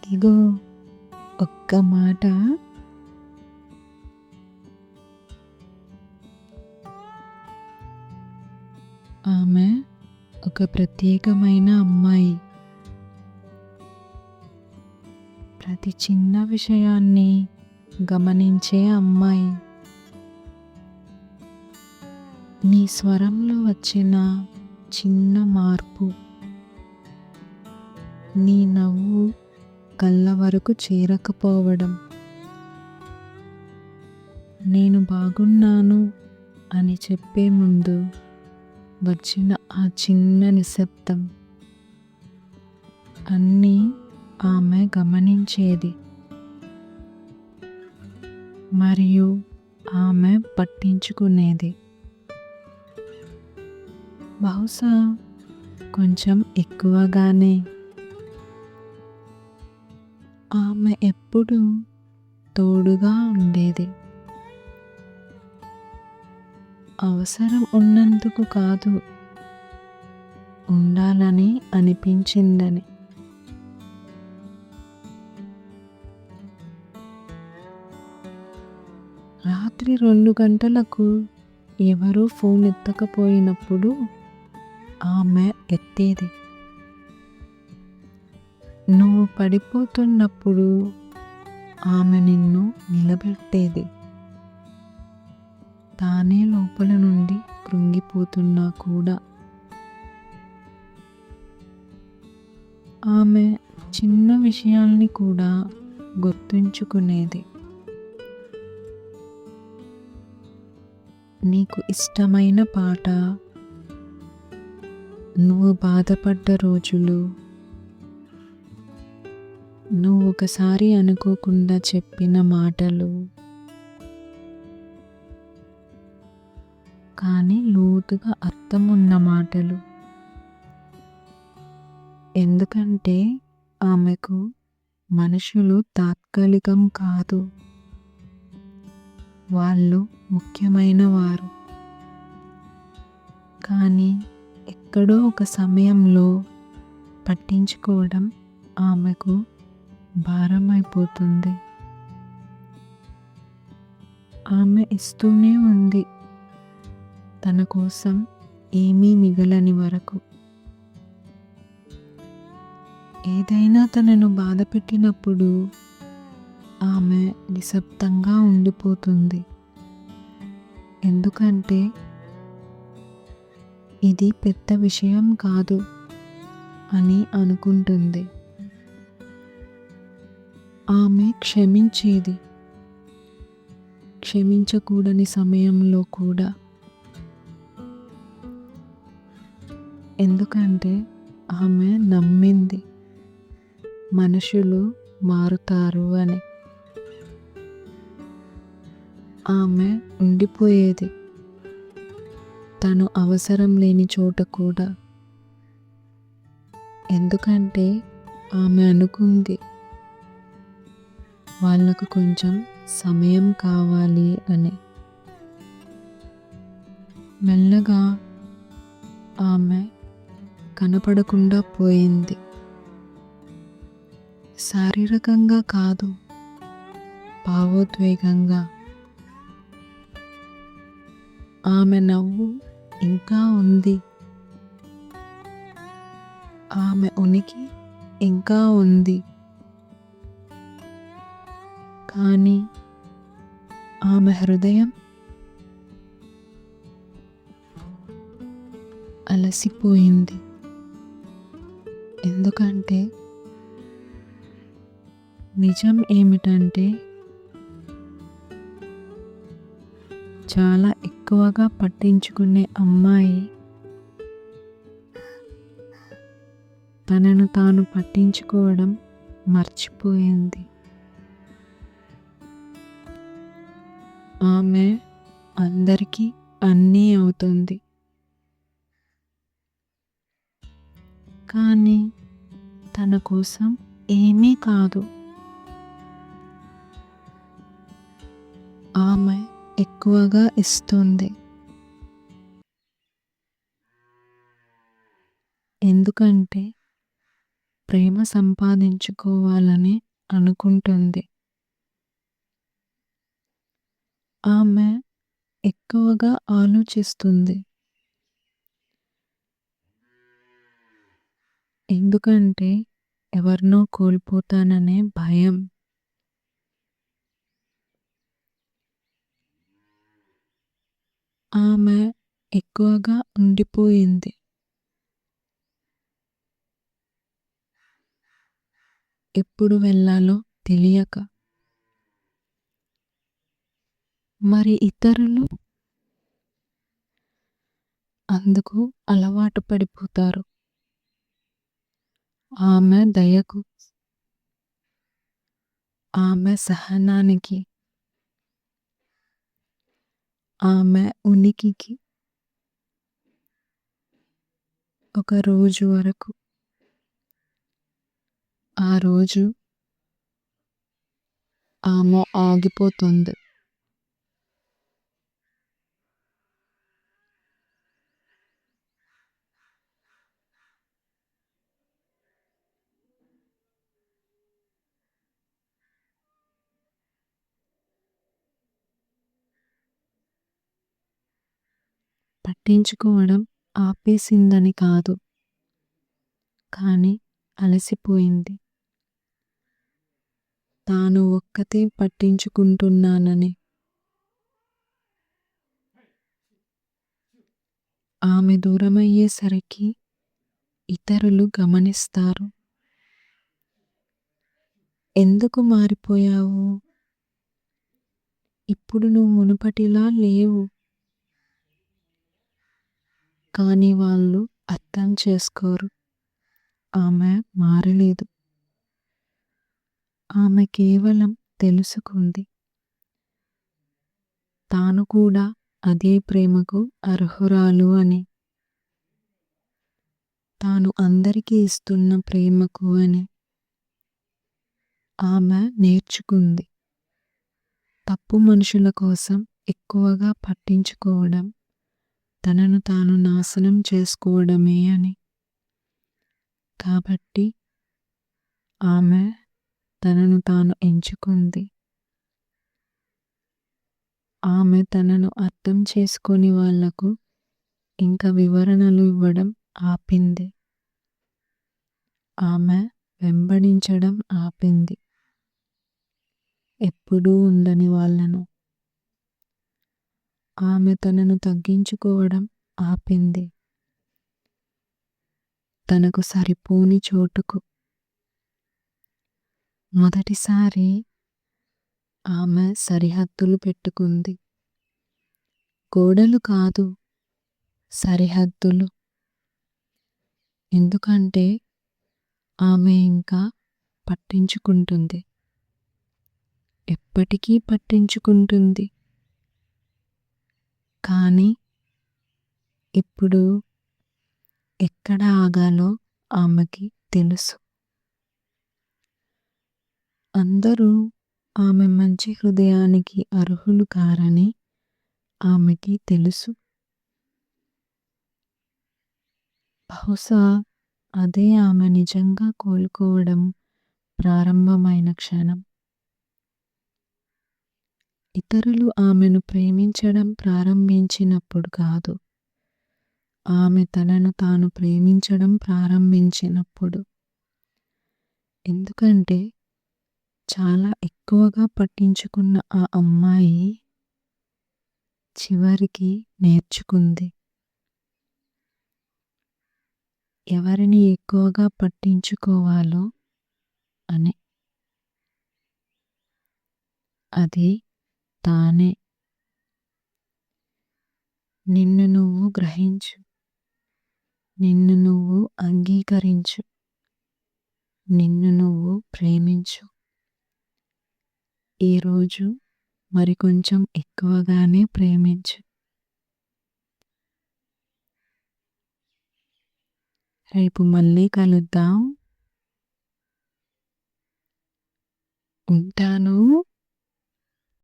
ఇగో ఒక్క మాట ఆమె ఒక ప్రత్యేకమైన అమ్మాయి. ప్రతి చిన్న విషయాన్ని గమనించే అమ్మాయి. నీ స్వరంలో వచ్చిన చిన్న మార్పు, నీ నవ్వు కళ్ళ వరకు చేరకపోవడం, నేను బాగున్నాను అని చెప్పే ముందు వచ్చిన ఆ చిన్న నిశ్శబ్దం, అన్నీ ఆమె గమనించేది మరియు ఆమె పట్టించుకునేది. బహుశా కొంచెం ఎక్కువగానే. ఆమె ఎప్పుడూ తోడుగా ఉండేది. అవసరం ఉన్నందుకు కాదు, ఉండాలని అనిపించిందని. రాత్రి 2 గంటలకు ఎవరూ ఫోన్ ఎత్తకపోయినప్పుడు ఆమె ఎత్తేది. నువ్వు పడిపోతున్నప్పుడు ఆమె నిన్ను నిలబెట్టేది. తానే లోపల నుండి కృంగిపోతున్నా కూడా. ఆమె చిన్న విషయాల్ని కూడా గుర్తుంచుకునేది. నీకు ఇష్టమైన పాట, నువ్వు బాధపడ్డ రోజులు, నువ్వు ఒకసారి అనుకోకుండా చెప్పిన మాటలు, కానీ లోతుగా అర్థం ఉన్న మాటలు. ఎందుకంటే ఆమెకు మనుషులు తాత్కాలికం కాదు, వాళ్ళు ముఖ్యమైన వారు. కానీ ఎక్కడో ఒక సమయంలో పట్టించుకోవడం ఆమెకు భారమైపోతుంది. ఆమె ఇస్తూనే ఉంది, తన కోసం ఏమీ మిగలని వరకు. ఏదైనా తనను బాధ పెట్టినప్పుడు ఆమె నిశ్శబ్దంగా ఉండిపోతుంది. ఎందుకంటే ఇది పెద్ద విషయం కాదు అని అనుకుంటుంది. ఆమె క్షమించేది, క్షమించకూడని సమయంలో కూడా. ఎందుకంటే ఆమె నమ్మింది మనుషులు మారుతారు అని. ఆమె ఉండిపోయేది తను అవసరం లేని చోట కూడా. ఎందుకంటే ఆమె అనుకుంది వాళ్ళకు కొంచెం సమయం కావాలి అని. మెల్లగా ఆమె కనపడకుండా పోయింది. శారీరకంగా కాదు, భావోద్వేగంగా. ఆమె నవ్వు ఇంకా ఉంది, ఆమె ఉనికి ఇంకా ఉంది. కానీ ఆమె హృదయం అలసిపోయింది. ఎందుకంటే నిజం ఏమిటంటే చాలా ఎక్కువగా పట్టించుకునే అమ్మాయి తనను తాను పట్టించుకోవడం మర్చిపోయింది. ఆమె అందరికీ అన్నీ అవుతుంది, కానీ తన కోసం ఏమీ కాదు. ఆమె ఎక్కువగా ఇస్తుంది. ఎందుకంటే ప్రేమ సంపాదించుకోవాలని అనుకుంటుంది. ఆమె ఎక్కువగా ఆలోచిస్తుంది. ఎందుకంటే ఎవరినో కోల్పోతాననే భయం. ఆమె ఎక్కువగా ఉండిపోయింది. ఎప్పుడు వెళ్ళాలో తెలియక. మరి ఇతరులు అందుకు అలవాటు పడిపోతారు. ఆమె దయకు, ఆమె సహనానికి, ఆమె ఉనికికి ఒక రోజు వరకు. ఆ రోజు ఆమె ఆగిపోతుంది. పట్టించుకోవడం ఆపేసిందని కాదు, కానీ అలసిపోయింది. తాను ఒక్కతే పట్టించుకుంటున్నానని. ఆమె దూరమయ్యేసరికి ఇతరులు గమనిస్తారు. ఎందుకు మారిపోయావు? ఇప్పుడు నువ్వు మునుపటిలా లేవు. కానీ వాళ్ళు అర్థం చేసుకోరు. ఆమె మారలేదు. ఆమె కేవలం తెలుసుకుంది. తాను కూడా అదే ప్రేమకు అర్హురాలు అని. తాను అందరికీ ఇస్తున్న ప్రేమకు అని. ఆమె నేర్చుకుంది. తప్పు మనుషుల కోసం ఎక్కువగా పట్టించుకోవడం తనను తాను నాశనం చేసుకోవడమే అని. కాబట్టి ఆమె తనను తాను ఎంచుకుంది. ఆమె తనను అర్థం చేసుకొని వాళ్లకు ఇంకా వివరణలు ఇవ్వడం ఆపింది. ఆమె వెంబడించడం ఆపింది. ఎప్పుడూ ఉండని వాళ్ళను. ఆమె తనను తగ్గించుకోవడం ఆపింది. తనకు సరిపోని చోటుకు. మొదటిసారి ఆమె సరిహద్దులు పెట్టుకుంది. గోడలు కాదు, సరిహద్దులు. ఎందుకంటే ఆమె ఇంకా పట్టించుకుంటుంది. ఎప్పటికీ పట్టించుకుంటుంది. కానీ ఇప్పుడు ఎక్కడ ఆగాలో ఆమెకి తెలుసు. అందరూ ఆమె మంచి హృదయానికి అర్హులు కారని ఆమెకి తెలుసు. బహుశా అదే ఆమె నిజంగా కోలుకోవడం ప్రారంభమైన క్షణం. ఇతరులు ఆమెను ప్రేమించడం ప్రారంభించినప్పుడు కాదు, ఆమె తనను తాను ప్రేమించడం ప్రారంభించినప్పుడు. ఎందుకంటే చాలా ఎక్కువగా పట్టించుకున్న ఆ అమ్మాయి చివరికి నేర్చుకుంది. ఎవరిని ఎక్కువగా పట్టించుకోవాలో అని. అది తానే. నిన్ను నువ్వు గ్రహించు. నిన్ను నువ్వు అంగీకరించు. నిన్ను నువ్వు ప్రేమించు. ఈరోజు మరికొంచెం ఎక్కువగానే ప్రేమించు. రేపు మళ్ళీ కలుద్దాం. ఉంటాను.